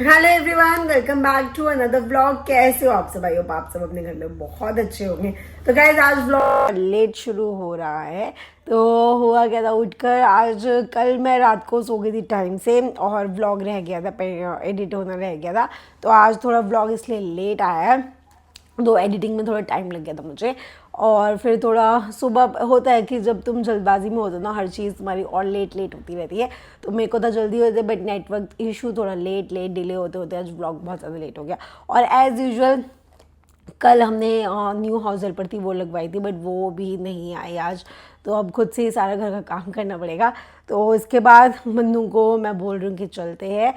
Hello everyone, welcome back to another vlog. कैसे हो आप सब? आई होप आप सब अपने घर में बहुत अच्छे होंगे। तो गाइस, आज व्लॉग लेट शुरू हो रहा है। तो हुआ क्या था, उठकर आज कल मैं रात को सो गई थी टाइम से और व्लॉग रह गया था, एडिट होना रह गया था। तो आज थोड़ा व्लॉग इसलिए लेट आया है। तो एडिटिंग में थोड़ा टाइम लग गया था मुझे। और फिर थोड़ा सुबह होता है कि जब तुम जल्दबाजी में होते हो ना, हर चीज़ तुम्हारी और लेट होती रहती है। तो मेरे को तो जल्दी होते है, बट नेटवर्क इशू थोड़ा लेट डिले होते होते आज व्लॉग बहुत ज़्यादा लेट हो गया। और एज़ यूजुअल कल हमने न्यू हाउस हेल्पर थी वो लगवाई थी, बट वो भी नहीं आई आज। तो अब खुद से ही सारा घर का काम करना पड़ेगा। तो इसके बाद मन्नू को मैं बोल रही हूँ कि चलते हैं,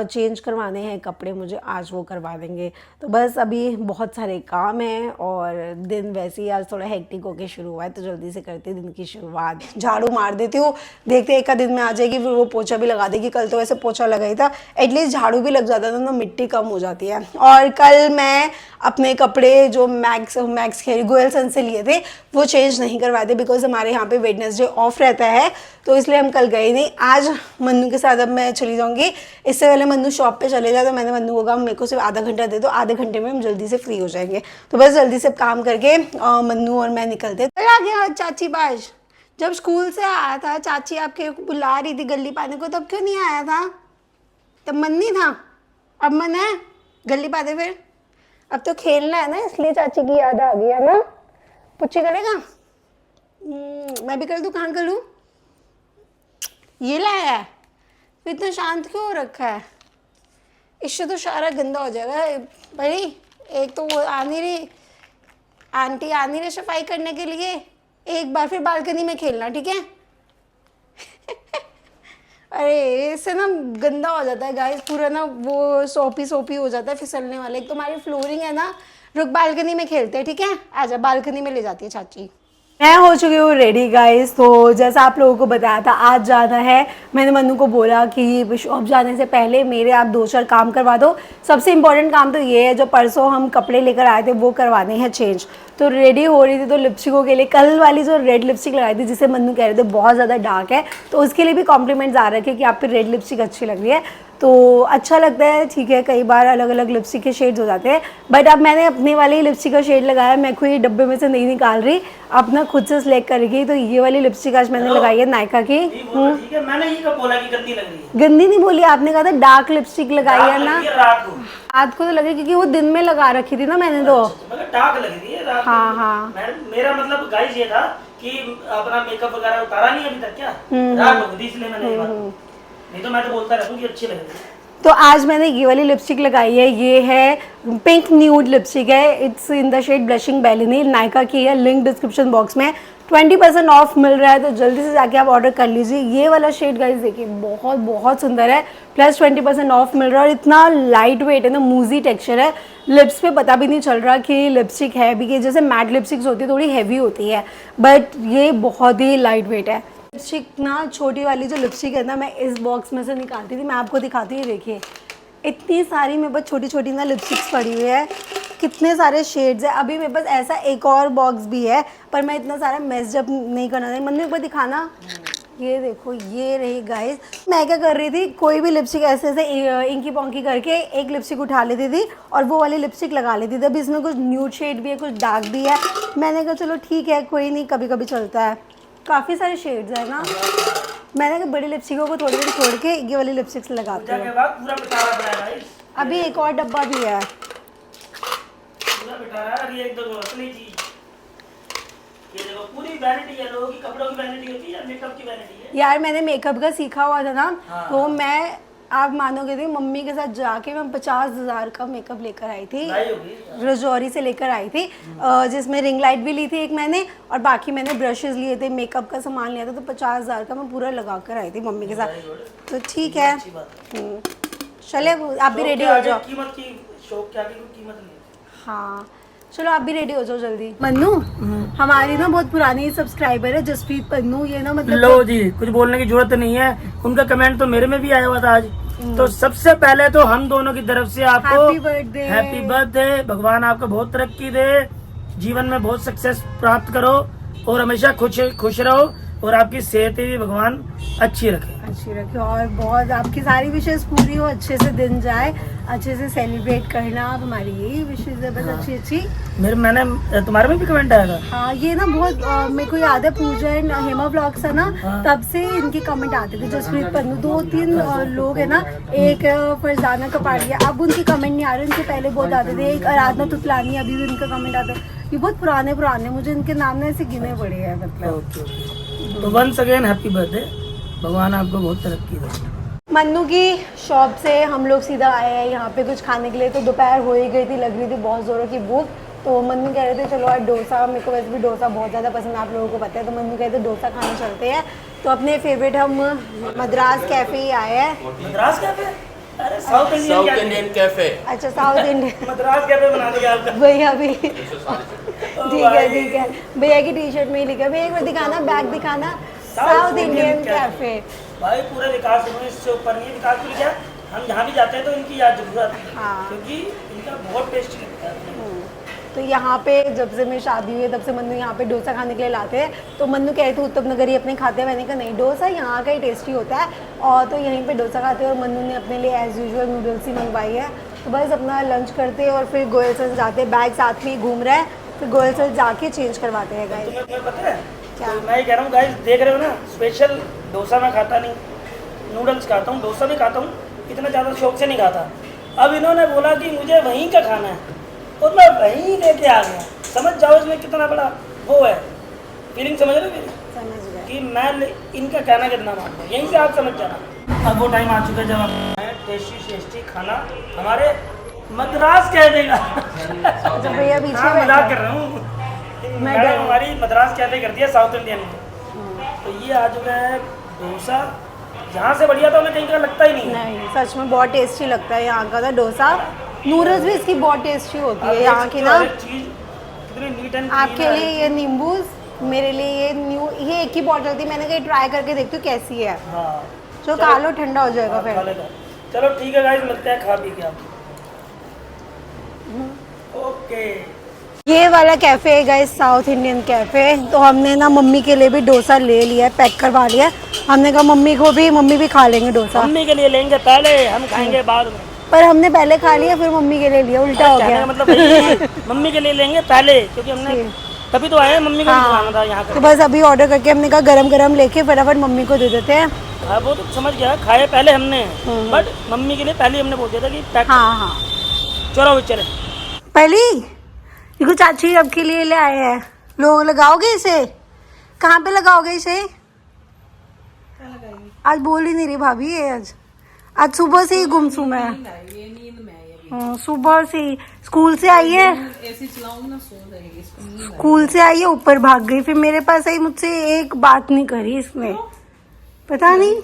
चेंज करवाने हैं कपड़े मुझे, आज वो करवा देंगे। तो बस अभी बहुत सारे काम हैं और दिन वैसे ही आज थोड़ा हेक्टिक होके शुरू हुआ है, तो जल्दी से करते हैं दिन की शुरुआत। झाड़ू मार देती हूँ, देखते एक दिन में आ जाएगी, फिर वो पोछा भी लगा देगी। कल तो वैसे पोछा लगा ही था, एटलीस्ट झाड़ू भी लग जाता था तो मिट्टी कम हो जाती है। और कल मैं अपने कपड़े जो मैक्स गोयल सन से लिए थे वो चेंज नहीं करवाए थे, बिकॉज हमारे यहाँ पे वेडनेसडे ऑफ रहता है, तो इसलिए हम कल गए नहीं। आज मन्नू के साथ अब मैं चली जाऊँगी। इससे पहले मन्नू शॉप पे चले जाए, तो मैंने मन्नू को कहा मेरे को सिर्फ आधा घंटा दे दो, आधे घंटे में हम जल्दी से फ्री हो जाएंगे। तो बस जल्दी से काम करके मन्नू और मैं निकलते। आ गया चाची बाज। जब स्कूल से आया था चाची आपके बुला रही थी गली पाने को, तब क्यों नहीं आया था? तब मन नहीं था, अब मन है। गली पा दे फिर, अब तो खेलना है ना, इसलिए चाची की याद आ गई है ना। पुच्ची करेगा? मैं भी कर दूँ? कहाँ करूँ? ये लाया है, तो इतना शांत क्यों हो रखा है? इससे तो सारा गंदा हो जाएगा भाई। एक तो वो आ नहीं रही, आंटी आ नहीं रही सफाई करने के लिए। एक बार फिर बालकनी में खेलना, ठीक है? अरे इससे ना गंदा हो जाता है गाइस, पूरा ना वो सोपी हो जाता है, फिसलने वाला। एक तो हमारी फ्लोरिंग है ना, रुक बालकनी में खेलते हैं, ठीक है? आजा, बालकनी में ले जाती है चाची। मैं हो चुकी हूँ रेडी गाइस। तो जैसा आप लोगों को बताया था आज जाना है, मैंने मन्नू को बोला कि शॉप जाने से पहले मेरे आप 2-4 काम करवा दो। सबसे इम्पोर्टेंट काम तो ये है, जो परसों हम कपड़े लेकर आए थे वो करवाने हैं चेंज। तो रेडी हो रही थी, तो लिपस्टिकों के लिए कल वाली जो रेड लिपस्टिक लगाई थी, जिसे मन्नू कह रहे थे बहुत ज़्यादा डार्क है, तो उसके लिए भी कॉम्प्लीमेंट्स आ रखे कि आप पे रेड लिपस्टिक अच्छी लग रही है। तो अच्छा लगता है, ठीक है, कई बार अलग अलग लिपस्टिक के शेड्स हो जाते हैं, बट अब मैंने अपने वाली लिपस्टिक का शेड लगाया। मैं कोई डब्बे में से नहीं निकाल रही, अपना खुद से सिलेक्ट करेगी। तो ये वाली लिपस्टिक आज मैंने लगाई है नायका की। ठीक है, मैंने ये कब बोला कि गंदी लग रही है? गंदी नहीं बोली, आपने कहा था डार्क लिपस्टिक लगाई है ना। रात को तो लगे, क्योंकि वो दिन में लगा रखी थी ना मैंने तो। डार्क लग रही है रात। हाँ। मेरा मतलब गाइस ये था कि अपना मेकअप वगैरह उतारा नहीं अभी तक, क्या रात हो गई इसलिए मैंने ये बात, नहीं तो मैं तो बोलता रहूं कि अच्छी लग रही है। तो आज मैंने ये वाली लिपस्टिक लगाई है, ये है पिंक न्यूड लिपस्टिक है। It's in the shade blushing ballerina, Nykaa की है। लिंक डिस्क्रिप्शन बॉक्स में। 20% ऑफ मिल रहा है, तो जल्दी से जाके आप ऑर्डर कर लीजिए। ये वाला शेड गाइस देखिए बहुत बहुत सुंदर है, प्लस 20% ऑफ मिल रहा है। और इतना लाइट वेट है ना, मूजी टेक्सचर है, लिप्स पे पता भी नहीं चल रहा कि लिपस्टिक है भी, कि जैसे मैट लिपस्टिक्स होती है थोड़ी हैवी होती है, बट ये बहुत ही लाइट वेट है। लिपस्टिक ना, छोटी वाली जो लिपस्टिक है ना, मैं इस बॉक्स में से निकालती थी, मैं आपको दिखाती हूँ। देखिए इतनी सारी मेरे पास छोटी छोटी ना लिपस्टिक्स पड़ी हुई है, कितने सारे शेड्स है। अभी मेरे पास ऐसा एक और बॉक्स भी है, पर मैं इतना सारा मेस अप नहीं करना चाहिए। मन्नू एक बार दिखाना, ये देखो, ये रही गाइस। मैं क्या कर रही थी, कोई भी लिपस्टिक ऐसे ऐसे इंकी पोंकी करके एक लिपस्टिक उठा लेती थी और वो वाली लिपस्टिक लगा लेती थी। अभी इसमें कुछ न्यूड शेड भी है, कुछ डार्क भी है। मैंने कहा चलो ठीक है, कोई नहीं, कभी कभी चलता है। काफ़ी सारे शेड्स है ना। मैंने कहा बड़ी लिपस्टिकों को थोड़ी देर छोड़ के ये वाली लिपस्टिक्स लगाती हूँ। अभी एक और डब्बा भी है। यार मैंने मेकअप का सीखा हुआ था ना, तो मैं, आप मानोगे नहीं, मम्मी के साथ जाके मैं 50,000 का मेकअप लेकर आई थी, रजौरी से लेकर आई थी, जिसमें रिंग लाइट भी ली थी एक मैंने, और बाकी मैंने ब्रशेस लिए थे, मेकअप का सामान लिया था। तो 50,000 का मैं पूरा लगा कर आई थी मम्मी के साथ। तो ठीक है, चले आप भी रेडी हो जाओ। हाँ चलो आप भी रेडी हो जाओ जल्दी। मन्नू हमारी ना बहुत पुरानी सब्सक्राइबर है जसप्रीत पन्नू, ये ना मतलब लो जी, कुछ बोलने की जरूरत नहीं है, उनका कमेंट तो मेरे में भी आया हुआ था आज। तो सबसे पहले तो हम दोनों की तरफ से आपको हैप्पी बर्थडे। भगवान आपको बहुत तरक्की दे, जीवन में बहुत सक्सेस प्राप्त करो और हमेशा खुश रहो। और आपकी सेहतें भी भगवान अच्छी रखे। अच्छी रखे और बहुत आपकी सारी विशेष पूरी हो, अच्छे से दिन जाए, अच्छे से सेलिब्रेट करना, आप हमारी यही विशेष है बस। अच्छी अच्छी मैंने तुम्हारे में भी कमेंट आया था। हाँ ये ना बहुत मेरे को याद है, पूजा एंड हेमा ब्लॉग्स है ना, तब से इनके कमेंट आते थे। जसप्रीत पन्नू 2-3 लोग है ना, एक फरजाना कपाड़िया, अब उनके कमेंट नहीं आ रहे, उनके पहले बहुत आते थे। एक आराधना तुतलानी, अभी भी उनका कमेंट आता है। ये बहुत पुराने मुझे इनके नाम ने ऐसे गिने पड़े हैं मतलब। तो वंस अगेन हैप्पी बर्थडे, भगवान आपको बहुत तरक्की दे। मन्नू की शॉप से हम लोग सीधा आए हैं यहाँ पे कुछ खाने के लिए। तो दोपहर हो ही गई थी, लग रही थी बहुत ज़ोरों की भूख। तो मन्नू कह रहे थे चलो आज डोसा, मेरे को वैसे भी डोसा बहुत ज़्यादा पसंद है, आप लोगों को पता है। तो मन्नू कह रहे थे डोसा खाने चलते हैं। तो अपने फेवरेट हम मद्रास कैफ़े ही आए हैं। मद्रास कैफे? अरे साउथ इंडियन कैफे। अच्छा साउथ इंडियन मद्रास कैफे बना दिया आपका भैया भी। ठीक है भैया की टी शर्ट में ही लिखा। भैया एक बार दिखाना, बैग दिखाना, साउथ इंडियन कैफे। भाई पूरे विकास इससे ऊपर नहीं है। विकास को क्या, हम जहाँ भी जाते हैं तो इनकी याद जरूर आती है। हाँ। क्योंकि इनका बहुत टेस्टी लगता है। तो यहाँ पे जब से मेरी शादी हुई है तब से मन्नू यहाँ पे डोसा खाने के लिए लाते हैं। तो मन्नू कह रहे थे उत्तम नगर ही अपने खाते हैं, मैंने कहा नहीं, डोसा यहाँ का ही टेस्टी होता है। और तो यहीं पे डोसा खाते हैं। और मन्नू ने अपने लिए एज़ यूजुअल नूडल्स ही मंगवाई है। तो बस अपना लंच करते हैं और फिर गोयल सर जाते हैं। बैग साथ में ही घूम रहा है, फिर गोयल सर जाके चेंज करवाते हैं। गाइस तुम्हें पता है क्या? तो मैं ये कह रहा हूँ गाइस, देख रहे हो ना, स्पेशल डोसा मैं खाता नहीं, नूडल्स खाता हूँ, डोसा भी खाता हूँ, इतना ज़्यादा शौक से नहीं खाता। अब इन्होंने बोला कि मुझे वहीं का खाना है और मैं वहीं लेके आ गया। समझ जाओ इसमें कितना बड़ा वो है, फीलिंग समझ रहे हो मेरी? समझ गए। कि मैं इनका कहना कितना मानता हूँ, यहीं से आप समझ जाना। अब वो टाइम आ चुका है जब हम टेस्टी खाना हमारे मद्रास कह देगा। तो भैया पीछे हाँ, बैठे मजाक हैं। कर रहा हूँ। मैडम हमारी मद्रास कैफे कर दिया साउथ इंडियन में। तो ये आ चुका है डोसा, यहाँ से बढ़िया तो हमें कहीं का लगता ही नहीं है। नहीं सच में बहुत टेस्टी लगता है यहाँ का तो डोसा। नूडल्स भी इसकी बहुत टेस्टी होती है यहाँ की ना। चीज कितनी नीट एंड आपके लिए ये नींबू, मेरे लिए ये एक ही बॉटल थी, मैंने कहा ट्राई करके देखती हूँ कैसी है। हाँ जो खा लो ठंडा हो जाएगा खा फिर। लेगा। चलो ठीक है गाइस, लगता है खा पी के आप। ओके ये वाला कैफ़े है गाइस, साउथ इंडियन कैफ़े। तो हमने ना मम्मी के लिए भी डोसा ले लिया है, पैक करवा लिया है। हमने कहा मम्मी भी खा लेंगे डोसा। मम्मी के लिए लेंगे पहले, हम खाएंगे बाद में। पर हमने पहले खा लिया फिर मम्मी के लिए लिया, उल्टा हो गया। मतलब वही, मम्मी के लिए लेंगे पहले, क्योंकि हमने तभी तो आए हैं, मम्मी को भी खाना था यहाँ तो बस अभी ऑर्डर करके हमने कहा गरम गरम लेके फटाफट मम्मी को दे देते हैं। हाँ वो तो समझ गया, खाए पहले हमने, बट मम्मी के लिए पहले हमने बोल दिया था कि पैक। हाँ चलो चले। पहली देखो चाची आपके लिए ले आए हैं। लोग लगाओगे इसे, कहाँ पे लगाओगे इसे? आज बोल ही नहीं रही भाभी ये। आज सुबह से ही गुमसुम है। सुबह से ही स्कूल से आई है, स्कूल से आई है, ऊपर भाग गई, फिर मेरे पास आई, मुझसे एक बात नहीं करी इसने, पता नहीं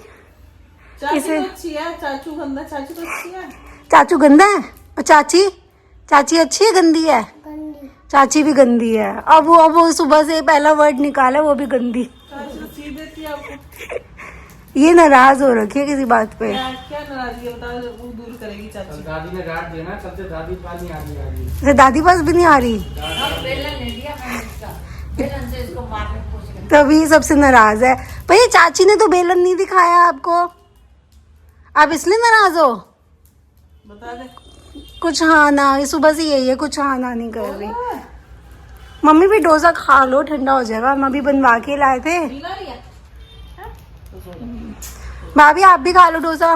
इसे। चाचू गंदा, चाचू तो अच्छी है। चाचू गंदा है और चाची अच्छी है गंदी है? चाची भी गंदी है। अब वो सुबह से पहला वर्ड निकाला, वो भी गंदी। ये नाराज हो रखी है किसी बात पे। क्या नाराजगी है बताओ, वो दूर करेगी चाची। दादी ने डांट दिया ना, सबसे दादी पास नहीं आ रही। अच्छा, दादी पास भी नहीं आ रही, तभी सबसे नाराज है। भैया चाची ने तो बेलन नहीं दिखाया आपको, आप इसलिए नाराज हो? बता दे कुछ हाँ ना, ये सुबह से यही है, कुछ हाँ ना नहीं कर रही। मम्मी भी डोसा खा लो, ठंडा हो जाएगा, हम अभी बनवा के लाए थे। भाभी आप भी खा लो डोसा,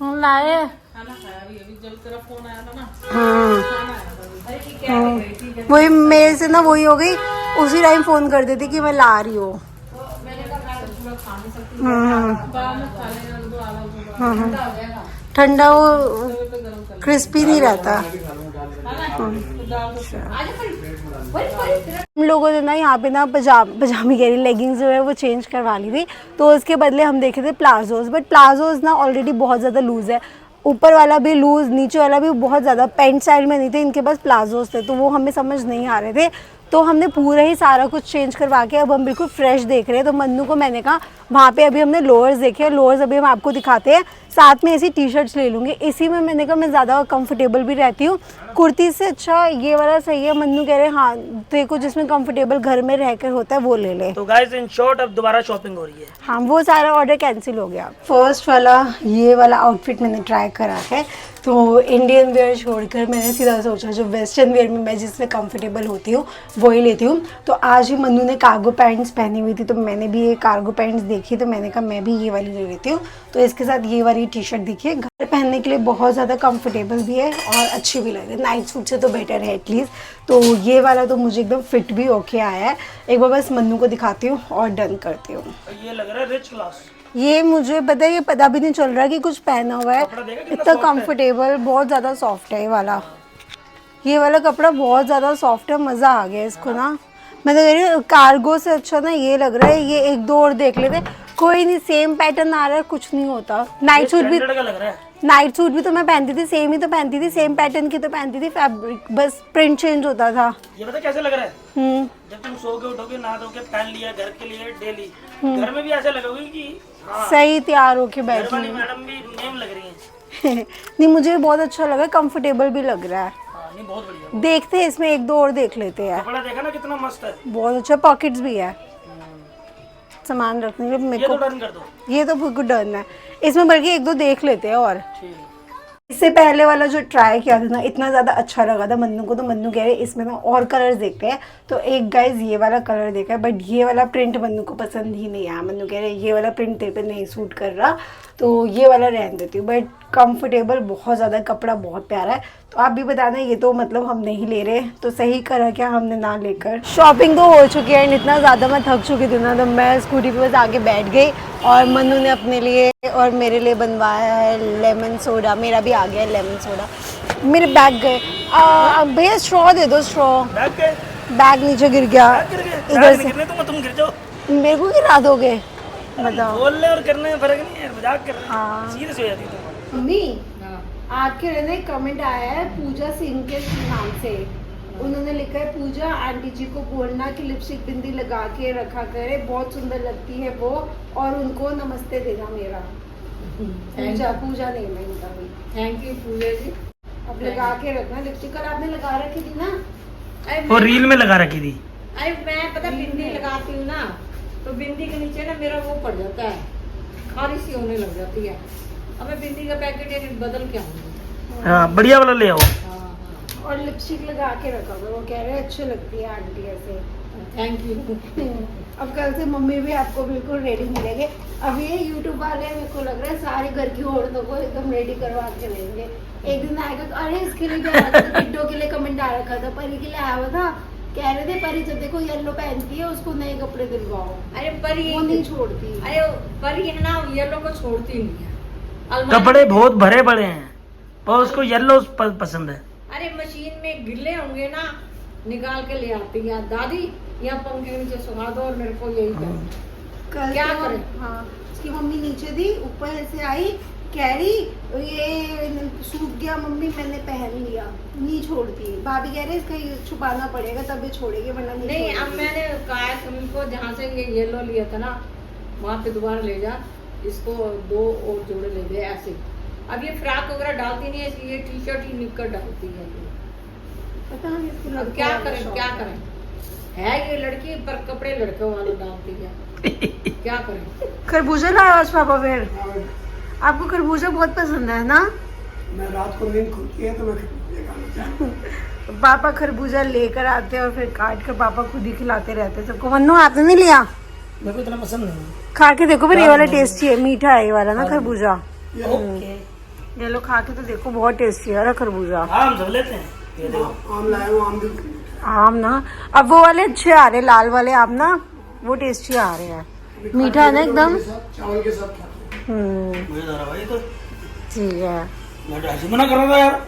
हम लाए हैं। खाना खाया अभी जब तेरा फोन आया था ना, हाँ खाना आया था। वही मेरे से ना वही हो गई, उसी टाइम फोन कर देती कि मैं ला रही हूँ। ठंडा वो क्रिस्पी नहीं रहता। हम लोगों ने ना यहाँ पे ना पजामी कह रही, लेगिंग्स जो है वो चेंज करवा ली थी। तो उसके बदले हम देखे थे प्लाजोज, बट प्लाजोज ना ऑलरेडी बहुत ज़्यादा लूज़ है, ऊपर वाला भी लूज़, नीचे वाला भी बहुत ज़्यादा, पैंट स्टाइल में नहीं थे इनके पास, प्लाजोज थे, तो वो हमें समझ नहीं आ रहे थे। तो हमने पूरा ही सारा कुछ चेंज करवा के अब हम बिल्कुल फ्रेश देख रहे हैं। तो मन्नू को मैंने कहा वहाँ पे अभी हमने लोअर्स देखे, लोअर्स अभी हम आपको दिखाते हैं, साथ में ऐसी टी शर्ट्स ले लूँगी। इसी में मैंने कहा मैं ज़्यादा कंफर्टेबल भी रहती हूँ, कुर्ती से अच्छा ये वाला सही है। मन्नू कह रहे हाँ देखो जिसमें कंफर्टेबल घर में रहकर होता है वो ले ले। तो गाइस इन शॉर्ट अब दोबारा शॉपिंग हो रही है। हाँ वो सारा ऑर्डर कैंसिल हो गया। फर्स्ट वाला ये वाला आउटफिट मैंने ट्राई करा है। तो इंडियन वेयर छोड़कर मैंने सीधा सोचा जो वेस्टर्न वेयर में मैं जिसमें कंफर्टेबल होती हूँ वही लेती हूँ। तो आज ही मन्नू ने कार्गो पैंट्स पहनी हुई थी तो मैंने भी ये कार्गो पैंट्स देखी तो मैंने कहा मैं भी ये वाली ले लेती हूँ। तो इसके साथ ये वाली टी शर्ट देखिए, घर पहनने के लिए बहुत ज़्यादा कंफर्टेबल भी है और अच्छी भी लग रही है, नाइट सूट से तो बेटर है एटलीस्ट। तो ये वाला तो मुझे एकदम फिट भी ओके आया है। एक बार बस मन्नू को दिखाती हूँ और डन करती हूँ। ये लग रहा है रिच क्लास। ये मुझे पता है, ये पता भी नहीं चल रहा कि कुछ पहना हुआ है, इतना कंफर्टेबल, बहुत ज़्यादा सॉफ्ट है ये वाला कपड़ा बहुत ज़्यादा सॉफ्ट है, मज़ा आ गया इसको ना। मैं तो कह रही हूँ कार्गो से अच्छा ना ये लग रहा है, ये एक दो और देख लेते, कोई नहीं सेम पैटर्न आ रहा है कुछ नहीं होता। नाइट सूट भी तो मैं पहनती थी, सेम ही तो पहनती थी, सेम पैटर्न की तो पहनती थी, फैब्रिक बस प्रिंट चेंज होता था। ये पता कैसे लग रहा है, जब तुम सो के उठोगे नहा धो के पहन लिया घर के लिए डेली, घर में भी ऐसा लगोगे कि हाँ, सही तैयार होके बैठी हूँ। मैडम भी नेम लग रही हैं। नहीं मुझे बहुत अच्छा लगा, कंफर्टेबल भी लग रहा है। हाँ, नहीं बहुत बढ़िया। देखते हैं इसमें एक दो और देख लेते हैं। कपड़ा देखा ना कितना मस्त है, बहुत अच्छा, पॉकेट्स भी है सामान रखने के लिए। मेरे को डन कर दो, ये तो बिल्कुल डन है। इसमें बल्कि एक दो देख लेते हैं और ठीक। इससे पहले वाला जो ट्राई किया था ना इतना ज़्यादा अच्छा लगा था मन्नू को, तो मन्नू कह रहे इसमें ना और कलर्स देखते हैं। तो एक गाइज ये वाला कलर देखा है, बट ये वाला प्रिंट मन्नू को पसंद ही नहीं आया। मन्नू कह रहे ये वाला प्रिंट तेरे पे नहीं सूट कर रहा, तो ये वाला रहने देती हूँ। बट कंफर्टेबल बहुत ज़्यादा, कपड़ा बहुत प्यारा है। तो आप भी बताना, ये तो मतलब हम नहीं ले रहे, तो सही करा क्या हमने ना लेकर। शॉपिंग तो हो चुकी है, इतना ज़्यादा मैं थक चुकी थी ना, तो मैं स्कूटी पे बस आके बैठ गई और मन्नू ने अपने लिए और मेरे लिए बनवाया है लेमन सोडा। मेरा भी आ गया है लेमन सोडा। मेरे बैग गए, भैया स्ट्रॉ दे दो, स्ट्रॉ। बैग नीचे गिर गया इधर से, तुम गिर जाओ, मेरे को गिरा दोगे बताओ। बोलने और करने में फर्क नहीं है, मजाक कर रहे हैं। हाँ सीरियस हो जाती है। मम्मी आपके रहने कमेंट आया है पूजा सिंह के नाम से, उन्होंने लिखा है पूजा आंटी जी को बोलना कि लिपस्टिक बिंदी लगा के रखा करे, बहुत सुंदर लगती है वो, और उनको नमस्ते देना मेरा। पूजा नहीं मैं इनका भी। थैंक यू पूजा जी। अब लगा के रखना लिपस्टिक, कल आपने लगा रखी थी ना, वो रील में लगा रखी थी। अरे मैं पता बिंदी लगाती हूँ ना, तो बिंदी के नीचे ना मेरा वो पड़ जाता है, खारिश सी होने लग जाती है। अब मैं बिंदी का पैकेट एक बदल के आऊंगी। हाँ बढ़िया वाला ले आओ। और लिपस्टिक लगा के रखा करो, वो कह रहे हैं अच्छी लगती है आंटी ऐसे। Thank you. अब कल से मम्मी भी आपको बिल्कुल रेडी मिलेंगे। अब ये यूट्यूब वाले मेरे को लग रहा है सारे घर की औरतों को एकदम रेडी करवा के लेंगे। एक दिन आएगा तो अरे इसके लिए भी आया था, किड्डो के लिए कमेंट आ रखा था, परी के लिए आया हुआ था, कह रहे थे परी जब देखो येलो पहनती है उसको नए कपड़े दिलवाओ। अरे परी वो नहीं छोड़ती। अरे परी है ना येलो को छोड़ती नहीं है, कपड़े बहुत भरे पड़े हैं और उसको येलो पसंद है। अरे मशीन में गिले होंगे ना, निकाल के ले आती है दादी, यहाँ पंखे के नीचे सुखा दो और मेरे को यही कल क्या तो, करें? हाँ उसकी मम्मी नीचे थी, ऊपर से आई कह रही ये सूख गया मम्मी, मैंने पहन लिया, नहीं छोड़ती। भाभी कह रहे इसका ये छुपाना पड़ेगा तभी छोड़ेगी वरना नहीं। अब मैंने कहा तुमको जहाँ से ये येलो लिया था ना वहाँ पे दोबारा ले जा, इसको दो और जोड़े ले दे ऐसे। अब ये फ्रॉक वगैरह डालती नहीं है, ये टी शर्ट ही निकल डालती है। पता नहीं इसको अब क्या करें क्या करें, है ये लड़की पर कपड़े लड़कों वाले डालती है, क्या करें। खरबूजा लाया आज पापा फिर? आपको खरबूजा बहुत पसंद है ना? मैं रात को नींद खुलती है तो मैं खरबूजा खाना चाहता हूँ। पापा खरबूजा लेकर आते हैं और फिर काट कर पापा खुद ही खिलाते रहते हैं सबको। मन्नू आपने नहीं लिया? मेरे को इतना पसंद नहीं। खा के देखो फिर, ये वाला टेस्टी है, मीठा है ये वाला ना खरबूजा। ओके ये लो खा के तो देखो, बहुत टेस्टी है खरबूजा। हाँ हम सब लेते हैं। ये देखो आम लाया हूँ, आम भी आम ना, अब वो वाले अच्छे आ रहे लाल वाले आम ना, वो टेस्टी आ रहे हैं, मीठा है ना एकदम। चावल के साथ खाते हैं। मजेदार है भाई। तो ठीक है, मैं तो ऐसे मना कर रहा था यार।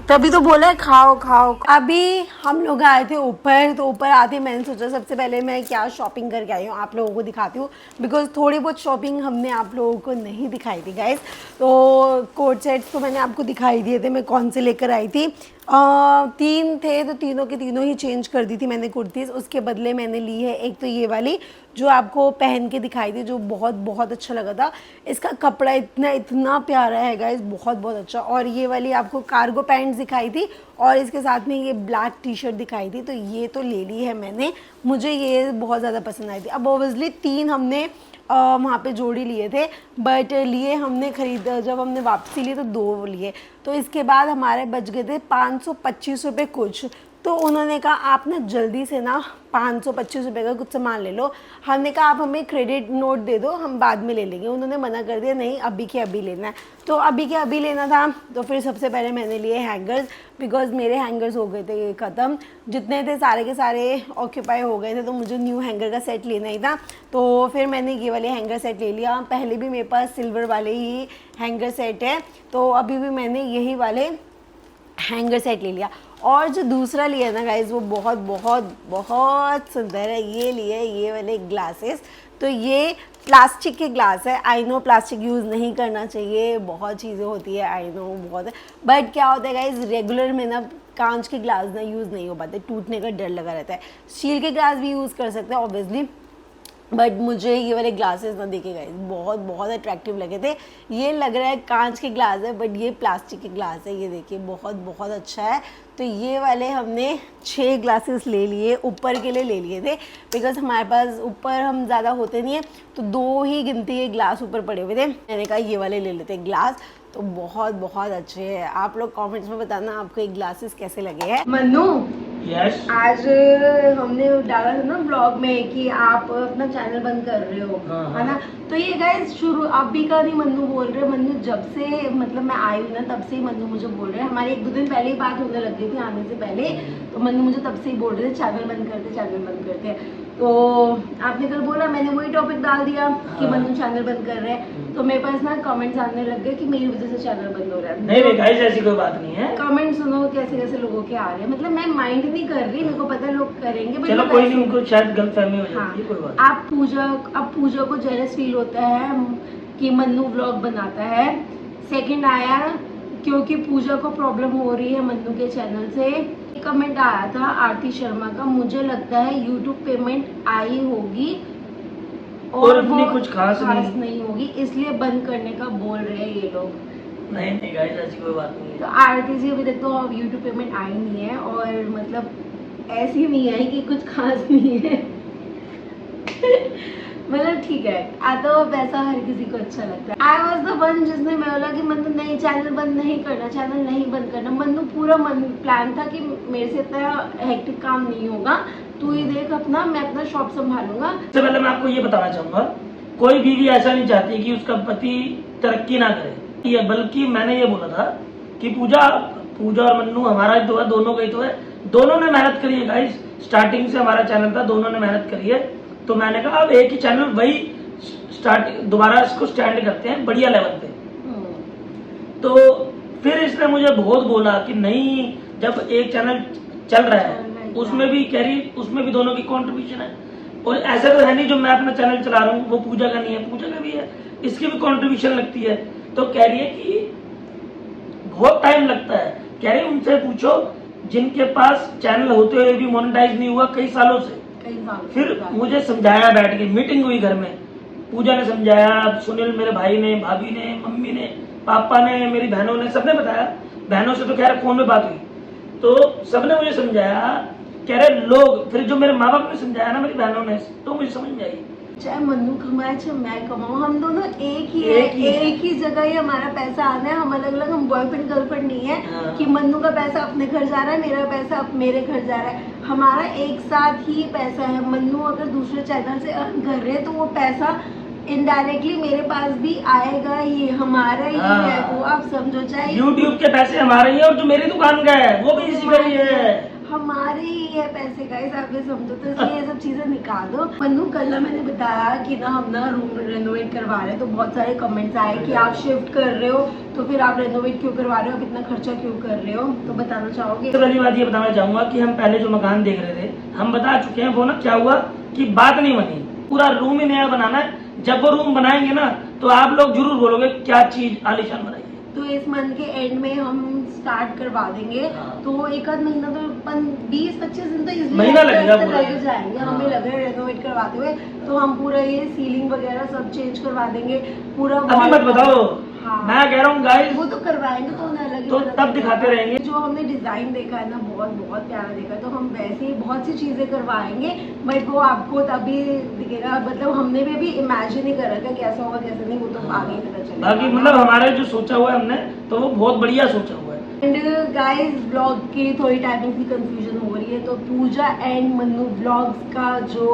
तभी तो बोला है खाओ खाओ। अभी हम लोग आए थे ऊपर, तो ऊपर आते मैंने सोचा सबसे पहले मैं क्या शॉपिंग करके आई हूँ आप लोगों को दिखाती हूँ, बिकॉज थोड़ी बहुत शॉपिंग हमने आप लोगों को नहीं दिखाई थी गाइस। तो कोट सेट्स तो मैंने आपको दिखाई दिए थे मैं कौन से लेकर आई थी। 3 थे तो तीनों के तीनों ही चेंज कर दी थी मैंने कुर्तीज़। उसके बदले मैंने ली है एक तो ये वाली जो आपको पहन के दिखाई थी, जो बहुत बहुत अच्छा लगा था। इसका कपड़ा इतना प्यारा है गाइस, बहुत बहुत अच्छा। और ये वाली आपको कार्गो पैंट्स दिखाई थी और इसके साथ में ये ब्लैक टी शर्ट दिखाई थी, तो ये तो ले ली है मैंने, मुझे ये बहुत ज़्यादा पसंद आई थी। अब ओबियसली 3 हमने वहाँ पे जोड़ी लिए थे, बट लिए हमने जब हमने वापसी ली तो 2 लिए। तो इसके बाद हमारे बच गए थे 525 रुपये कुछ। तो उन्होंने कहा आप ना जल्दी से ना 525 रुपये का कुछ सामान ले लो। हमने कहा आप हमें क्रेडिट नोट दे दो, हम बाद में ले लेंगे। उन्होंने मना कर दिया, नहीं अभी के अभी लेना है। तो अभी के अभी लेना था, तो फिर सबसे पहले मैंने लिए हैंगर्स, बिकॉज मेरे हैंगर्स हो गए थे ख़त्म, जितने थे सारे के सारे ऑक्यूपाई हो गए थे, तो मुझे न्यू हैंगर का सेट लेना ही था। तो फिर मैंने ये वाले हैंगर सेट ले लिया। पहले भी मेरे पास सिल्वर वाले ही हैंगर सेट है, तो अभी भी मैंने यही वाले हैंगर सेट ले लिया। और जो दूसरा लिया ना गाइज वो बहुत बहुत बहुत सुंदर है। ये लिए ये वाले ग्लासेस, तो ये प्लास्टिक के ग्लास है। आई नो प्लास्टिक यूज़ नहीं करना चाहिए, बहुत चीज़ें होती है, आई नो बहुत है, बट क्या होता है गाइज रेगुलर में ना कांच के ग्लास ना यूज़ नहीं हो पाते, टूटने का डर लगा रहता है। स्टील के ग्लास भी यूज़ कर सकते हैं ऑब्वियसली, बट मुझे ये वाले ग्लासेस ना देखे गाइस बहुत बहुत अट्रैक्टिव लगे थे। ये लग रहा है कांच के ग्लास है, बट ये प्लास्टिक के ग्लास है। ये देखिए बहुत बहुत अच्छा है। तो ये वाले हमने 6 ग्लासेस ले लिए, ऊपर के लिए ले लिए थे, बिकॉज हमारे पास ऊपर हम ज़्यादा होते नहीं है, तो 2 ही गिनती के ग्लास ऊपर पड़े हुए थे। मैंने कहा ये वाले ले लेते ग्लास, तो बहुत बहुत अच्छे हैं। आप लोग कमेंट्स में बताना आपको ये ग्लासेस कैसे लगे हैं। मन्नू यस आज हमने डाला था ना ब्लॉग में कि आप अपना चैनल बंद कर रहे हो, है ना। तो ये गाइस शुरू अभी का नहीं मन्नू बोल रहे, मन्नू जब से मतलब मैं आई हूँ ना तब से ही मन्नू मुझे बोल रहे हैं। हमारी 1-2 दिन पहले ही बात होने लग गई थी आने से पहले, तो मन्नू मुझे तब से ही बोल रहे थे चैनल बंद करते चैनल बंद करते। तो आपने कल बोला, मैंने वही टॉपिक डाल दिया कि मन्नू चैनल बंद कर रहे हैं, तो मेरे पास ना कमेंट्स आने लग गए कि मेरी वजह से चैनल बंद हो रहा है। नहीं गाइस ऐसी कोई बात नहीं है। कमेंट सुनो कैसे कैसे लोगों के आ रहे हैं, मतलब मैं माइंड नहीं कर रही, मेरे को पता है लोग करेंगे, चलो कोई नहीं, उनको शायद गलतफहमी हो जाती है, कोई बात आप पूजा को जेलस फील होता है कि मन्नू व्लॉग बनाता है। सेकंड आया क्योंकि पूजा को प्रॉब्लम हो रही है मन्नू के चैनल से। कमेंट आया था आरती शर्मा का, मुझे लगता है यूट्यूब पेमेंट आई होगी और वो कुछ खास नहीं होगी, इसलिए बंद करने का बोल रहे हैं ये लोग। नहीं गाइस ऐसी कोई बात नहीं है। तो आरती जी अभी तक तो यूट्यूब पेमेंट आई नहीं है, और मतलब ऐसी नहीं आई कि कुछ खास नहीं है मतलब ठीक है, आता हुआ पैसा हर किसी को अच्छा लगता है। आई वॉज द वन जिसने मैं बोला कि मन्नू नहीं चैनल बंद नहीं करना, चैनल नहीं बंद करना। मन्नू पूरा प्लान था कि मेरे से इतना हेक्टिक काम नहीं होगा, तू ही देख अपना, मैं अपना शॉप संभालूंगा। सबसे पहले मैं आपको ये बताना चाहूंगा, कोई बीवी ऐसा नहीं चाहती कि उसका पति तरक्की ना करे, ये बल्कि मैंने ये बोला था कि पूजा और मन्नू हमारा ही तो है, दोनों का ही तो है, दोनों ने मेहनत करी है गाइस। स्टार्टिंग से हमारा चैनल था, दोनों ने मेहनत करी है, तो मैंने कहा अब एक ही चैनल वही दोबारा इसको स्टैंड करते हैं बढ़िया लेवल पे। तो फिर इसने मुझे बहुत बोला कि नहीं, जब एक चैनल चल रहा है उसमें भी कह रही, उसमें भी दोनों की कंट्रीब्यूशन है, और ऐसा तो है नहीं जो मैं अपना चैनल चला रहा हूँ वो पूजा का नहीं है, पूजा का भी है, इसकी भी कंट्रीब्यूशन लगती है। तो कह रही है कि बहुत टाइम लगता है, कह रही उनसे पूछो जिनके पास चैनल होते हुए भी मोनेटाइज नहीं हुआ कई सालों से। फिर मुझे समझाया, बैठ के मीटिंग हुई घर में, पूजा ने समझाया, सुनील मेरे भाई ने, भाभी ने, मम्मी ने, पापा ने, मेरी बहनों ने, सबने बताया। बहनों से तो खैर फोन में बात हुई, तो सबने मुझे समझाया। कह रहे लोग, फिर जो मेरे माँ बाप ने समझाया ना, मेरी बहनों ने, तो मुझे समझ में आई। चाहे मन्नू कमाए चाहे मैं कमाऊँ, हम दोनों एक ही जगह ही हमारा पैसा आना है। हम अलग अलग, हम बॉयफ्रेंड गर्लफ्रेंड नहीं है कि मन्नू का पैसा अपने घर जा रहा है, मेरा पैसा मेरे घर जा रहा है, हमारा एक साथ ही पैसा है। मन्नू अगर दूसरे चैनल से अर्न कर रहे हैं तो वो पैसा इनडायरेक्टली मेरे पास भी आएगा, ये हमारा ही है, वो आप समझो। चाहे YouTube के पैसे हमारे ही है, और जो मेरी दुकान का है वो भी इसी का ही है। हमारे ही है पैसे का हिसाब से समझो, तो इसलिए ये सब चीजें निकाल दो। मन्नू कल ना मैंने बताया कि ना हम ना रूम रेनोवेट करवा रहे हैं, तो बहुत सारे कमेंट्स आए कि आप शिफ्ट कर रहे हो तो फिर आप रेनोवेट क्यों करवा रहे हो, कितना खर्चा क्यों कर रहे हो, तो बताना चाहोगे? तो पहली बात ये बताना चाहूंगा कि हम पहले जो मकान देख रहे थे हम बता चुके हैं, वो ना क्या हुआ कि बात नहीं बनी, पूरा रूम ही नया बनाना है। जब वो रूम बनाएंगे ना तो आप लोग जरूर बोलोगे क्या चीज आलीशान बनाई है। तो इस मंथ के एंड में हम स्टार्ट करवा देंगे। हाँ। तो एक आध महीना तो 20-25 दिन तो इजीली महीना लगेगा पूरा। लग जाएंगे। हाँ। हमें लग रहा है रेनोवेट करवाते हुए, तो हम पूरा ये सीलिंग वगैरह सब चेंज करवा देंगे पूरा। अभी मत बताओ। हाँ। मैं कह रहा हूँ गाइस, वो तो करवाएंगे तो उन्हें अलग ही तो पता तब चलेगा। दिखाते रहेंगे। जो हमने डिजाइन देखा है ना बहुत बहुत प्यारा देखा है, तो हम वैसे ही बहुत सी चीजें करवाएंगे, बट वो आपको तभी दिखेगा। मतलब हमने भी अभी इमेजिन ही कर रखा है कैसा होगा कैसा नहीं, वो तो आगे ही पता चलेगा। बाकी मतलब हमारे जो सोचा हुआ है हमने, तो वो बहुत बढ़िया सोचा हुआ है। एंड गाइस ब्लॉग की थोड़ी टाइमिंग की कंफ्यूजन हो रही है, तो पूजा एंड मन्नू ब्लॉग्स का जो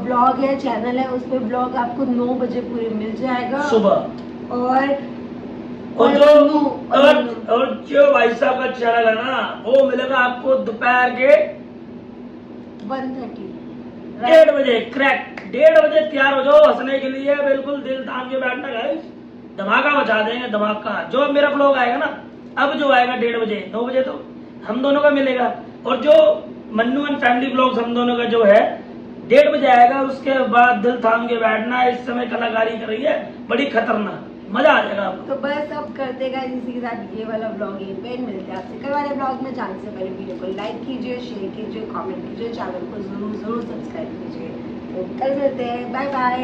ब्लॉग है चैनल है, उस पर ब्लॉग आपको 9 बजे पूरे मिल जाएगा सुबह। और जो भाई साहब का चैनल है ना, वो मिलेगा आपको दोपहर के 1:30 1:30 बजे क्रैक। 1:30 बजे तैयार हो जाओ हंसने के लिए, बिल्कुल दिल थाम के बैठना गाइस, धमाका मचा देंगे धमाका। जो अब मेरा ब्लॉग आएगा ना, अब जो आएगा 1:30 बजे 9 बजे तो हम दोनों का मिलेगा, और जो मन्नू एंड फैमिली ब्लॉग्स हम दोनों का जो है 1:30 बजे आएगा। उसके बाद दिल थाम के बैठना। इस समय कलाकारी कर रही है बड़ी खतरनाक, मजा आ जाएगा आपको। तो बस अब करते गाइस इसी के साथ ये वाला ब्लॉग यहीं पे मिलते हैं आपसे कल वाले ब्लॉग में। जाने से पहले वीडियो को लाइक कीजिए, शेयर कीजिए, कमेंट कीजिए, चैनल को जरूर सब्सक्राइब कीजिए। तो कल मिलते हैं, बाय बाय।